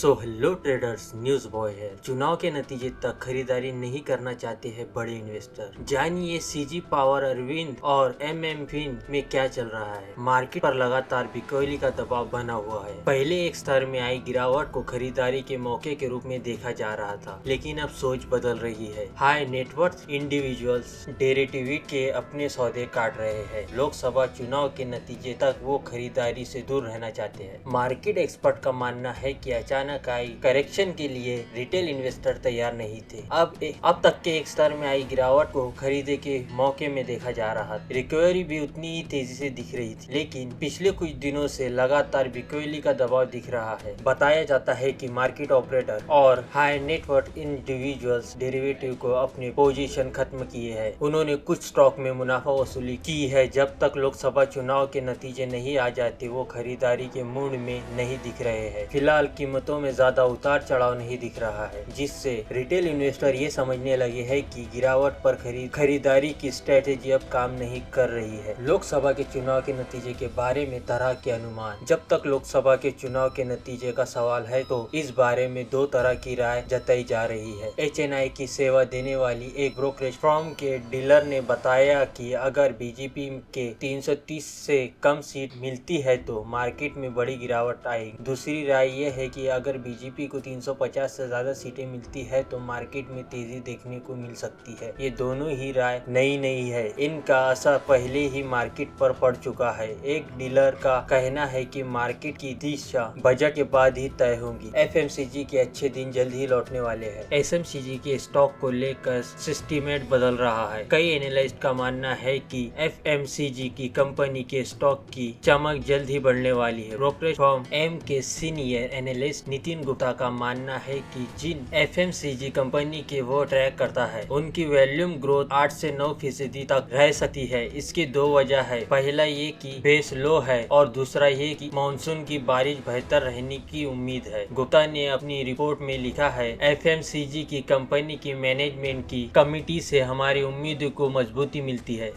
So hello traders, news boy है। चुनाव के नतीजे तक खरीदारी नहीं करना चाहते हैं बड़े इन्वेस्टर। जानिए सीजी पावर, अरविंद और एमएम फिन में क्या चल रहा है। मार्केट पर लगातार बिकॉइली का दबाव बना हुआ है। पहले एक स्तर में आई गिरावट को खरीदारी के मौके के रूप में देखा जा रहा था, लेकिन अब सोच बदल रही है। हाई नेटवर्थ इंडिविजुअल्स डेरिवेटिव के अपने सौदे काट रहे हैं। लोकसभा चुनाव के नतीजे तक वो खरीदारी से दूर रहना चाहते हैं। मार्केट एक्सपर्ट का मानना है कि अचानक आई करेक्शन के लिए रिटेल इन्वेस्टर तैयार नहीं थे। अब तक के एक स्तर में आई गिरावट को खरीदे के मौके में देखा जा रहा था। रिकवरी भी उतनी ही तेजी से दिख रही थी, लेकिन पिछले कुछ दिनों से लगातार बिकॉइली का दबाव दिख रहा है। बताया जाता है कि मार्केट ऑपरेटर और हाई नेटवर्थ इंडिविजुअल्स डेरिवेटिव को अपने पोजीशन खत्म किए हैं। उन्होंने कुछ स्टॉक में मुनाफा वसूली की है। जब तक लोकसभा चुनाव के नतीजे नहीं आ जाते, वो खरीदारी के मूड में नहीं दिख रहे हैं। फिलहाल कीमतों में ज्यादा उतार चढ़ाव नहीं दिख रहा है, जिससे रिटेल इन्वेस्टर ये समझने लगे हैं कि गिरावट पर खरीदारी की स्ट्रेटेजी अब काम नहीं कर रही है। लोकसभा के चुनाव के नतीजे के बारे में तरह के अनुमान। जब तक लोकसभा के चुनाव के नतीजे का सवाल है, तो इस बारे में दो तरह की राय जताई जा रही है। HNI की सेवा देने वाली एक ब्रोकरेज फर्म के डीलर ने बताया कि अगर बीजेपी के 330 से कम सीट मिलती है तो मार्केट में बड़ी गिरावट आएगी। दूसरी राय यह है कि अगर बीजेपी को 350 से ज्यादा सीटें मिलती है तो मार्केट में तेजी देखने को मिल सकती है। ये दोनों ही राय नई नहीं है, इनका असर पहले ही मार्केट पर पड़ चुका है। एक डीलर का कहना है कि मार्केट की दिशा बजट के बाद ही तय होगी। FMCG के अच्छे दिन जल्द ही लौटने वाले हैं। FMCG के स्टॉक को लेकर सिस्टीमेट बदल रहा है। कई एनालिस्ट का मानना है कि FMCG की कंपनी के स्टॉक की चमक जल्द ही बढ़ने वाली है। ब्रोकरेज फर्म एम के सीनियर एनालिस्ट नितिन गुप्ता का मानना है कि जिन FMCG कंपनी के वो ट्रैक करता है, उनकी वॉल्यूम ग्रोथ 8 से 9% तक रह सकती है। इसकी दो वजह है। पहला ये कि बेस लो है और दूसरा ये कि मानसून की बारिश बेहतर रहने की उम्मीद है। गुप्ता ने अपनी रिपोर्ट में लिखा है, FMCG की कंपनी की मैनेजमेंट की कमिटी से हमारी उम्मीद को मजबूती मिलती है।